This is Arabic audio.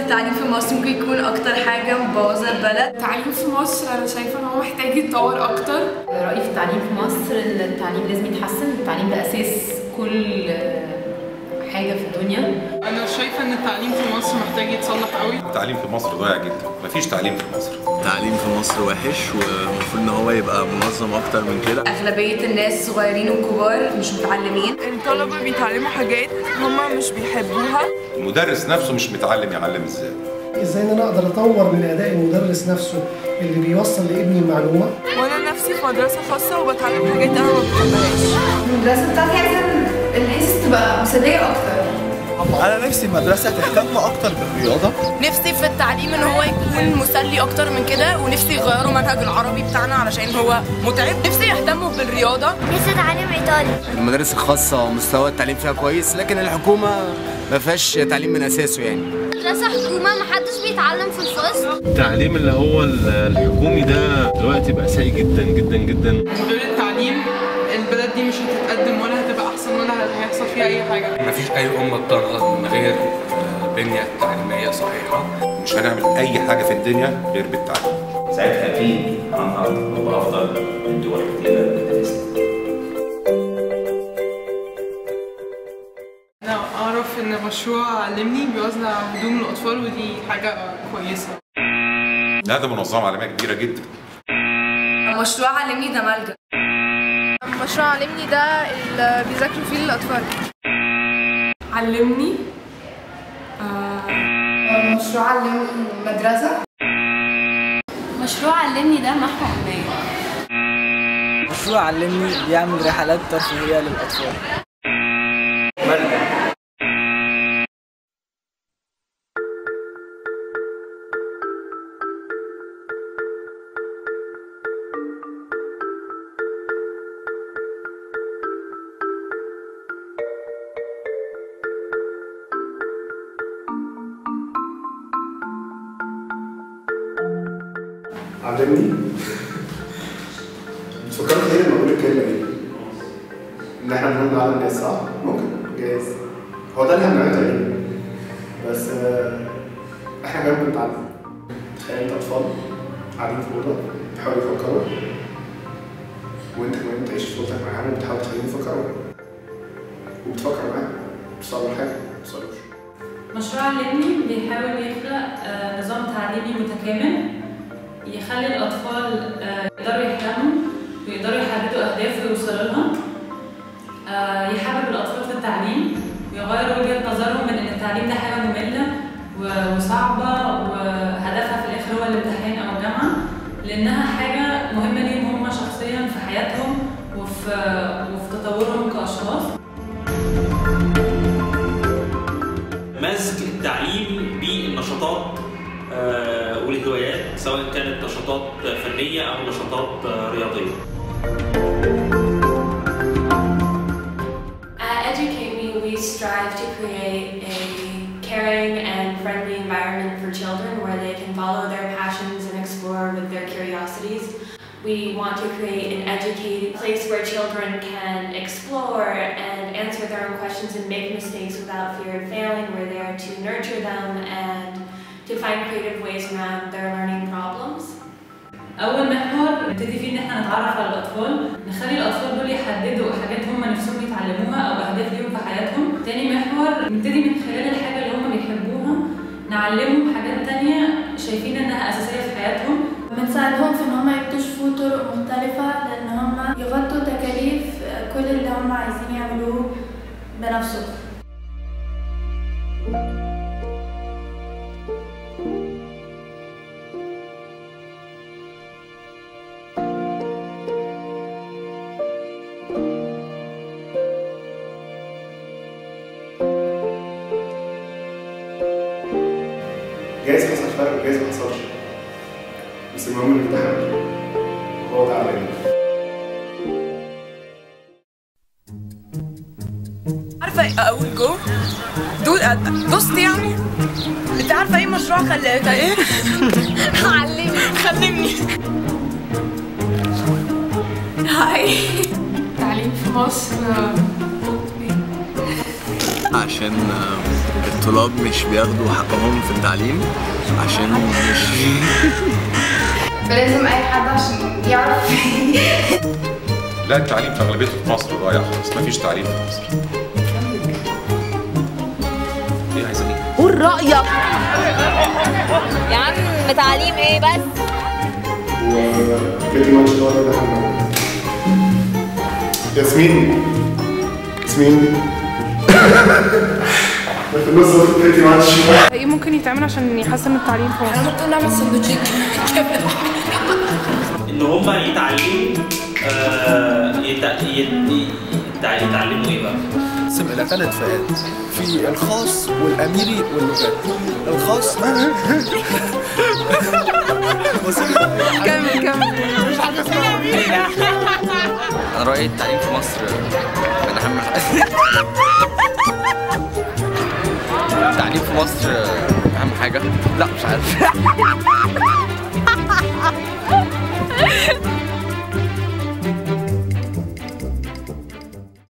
التعليم في مصر ممكن يكون اكتر حاجه مبوظه البلد. التعليم في مصر انا شايفه ان هو محتاج يتطور اكتر. رايي في التعليم في مصر ان التعليم لازم يتحسن، التعليم ده اساس كل حاجه في الدنيا. انا شايفه ان التعليم في مصر محتاج يتصلح قوي. التعليم في مصر ضايع جدا، مفيش تعليم في مصر. التعليم في مصر وحش والمفروض ان هو يبقى منظم اكتر من كده. اغلبيه الناس صغيرين وكبار مش متعلمين. الطلبه بيتعلموا حاجات هما مش بيحبوها. المدرس نفسه مش متعلم يعلم ازاي ان انا اقدر اطور من اداء المدرس نفسه اللي بيوصل لابني المعلومه. وانا نفسي في مدرسه خاصه وبتعلم حاجات انا ما بحبهاش. المدرسه بتاعتي عايزه الحصص تبقى مسليه اكتر. انا نفسي المدرسه تهتم اكتر بالرياضه. نفسي في التعليم ان هو يكون مسلي اكتر من كده، ونفسي يغيروا منهج العربي بتاعنا علشان هو متعب. نفسي يهتموا بالرياضه. نفسي اتعلم ايطالي. المدارس الخاصه مستوى التعليم فيها كويس، لكن الحكومه ما فيهاش تعليم من اساسه يعني. مدرسه حكومه محدش بيتعلم في الفصل. التعليم اللي هو الحكومي ده دلوقتي بقى سيء جدا جدا جدا. غير التعليم البلد دي مش هتتقدم ولا هتبقى احسن ولا هيحصل فيها اي حاجه. مفيش اي امه بتنهض من غير بنيه تعليميه صحيحه. مش هنعمل اي حاجه في الدنيا غير بالتعليم. ساعتها اكيد هنهض ونبقى افضل من دول كتيره بتدرسنا. انا اعرف ان مشروع علمني بيوزع هدوم للاطفال ودي حاجه كويسه. لا ده منظمه عالميه كبيره جدا. مشروع علمني ده ملجأ. مشروع علمني ده اللي بيذاكروا فيه للاطفال. علمني مشروع علمني مدرسه. مشروع علمني ده محو أمنية. مشروع علمني بيعمل رحلات ترفيهيه للاطفال. ملجأ. علمني. فكرت ايه لما اقول الكلمه دي؟ ان احنا بنقول نعلم الناس، صح؟ ممكن جايز هو ده اللي هنعمله تقريبا، بس احنا كمان بنتعلم. تخيل انت اطفال قاعدين في اوضه بيحاولوا يفكروا، وانت كمان بتعيش طفولتك معاهم وبتحاول تخليهم يفكروا وبتفكر معاهم توصلوا لحاجه ما توصلوش. مشروع علمني بيحاول يخلق نظام تعليمي متكامل يخلي الأطفال يقدروا يحلموا ويقدروا يحددوا أهداف ويوصلوا لها. يحبب الأطفال في التعليم ويغير وجهة نظرهم من إن التعليم ده حاجة مملة وصعبة وهدفها في الآخر هو الامتحان أو الجامعة، لأنها حاجة مهمة ليهم هم شخصيا في حياتهم وفي تطورهم كأشخاص. مزج التعليم بالنشاطات والهوايات، سواء كانت نشاطات فنية أو نشاطات رياضية. At Educate Me, we strive to create a caring and friendly environment for children where they can follow their passions and explore with their curiosities. We want to create an educated place where children can explore and answer their own questions and make mistakes without fear of failing. We're there to nurture them and to find creative ways around their learning problems. أول محور نبتدي فيه إن إحنا نتعرف على الأطفال، نخلي الأطفال دول يحددوا حاجات هم نفسهم يتعلموها أو أهداف ليهم في حياتهم. تاني محور نبتدي من خلال الحاجة اللي هم بيحبوها نعلمهم حاجات تانية شايفين إنها أساسية في حياتهم. بنساعدهم في إن هم يكتشفوا طرق مختلفة لأن هم يغطوا تكاليف كل اللي هم عايزين يعملوه بنفسهم. جايز حصل فرق وجايز ما حصلش، بس المهم انك تحاول وهو ده علمني. عارفه اقول جو دوست يعني. انت عارفه ايه مشروع ايه؟ علمني. هاي. التعليم في مصر عشان الطلاب مش بياخدوا حقهم في التعليم عشان مش فلازم اي حد عشان يعرف. لا التعليم في اغلبيته في مصر ضايع خالص، مفيش تعليم في مصر. ايه عايزه ايه؟ قول رايك يا عم. تعليم ايه بس؟ وبيتي ماتش ده اللي احنا ياسمين في النص قلت بيتي ماتش. ايه ممكن يتعمل عشان يحسن التعليم في مصر؟ ممكن نعمل سندوتشات ان هم يتعلموا يتعلموا ايه بقى؟ نقسم الى 3 فئات، في الخاص والاميري واللغات. الخاص كمل مش حاجه اسمها. انا رايي التعليم في مصر من اهم حاجه. التعليم في مصر اهم حاجه. لا مش عارف.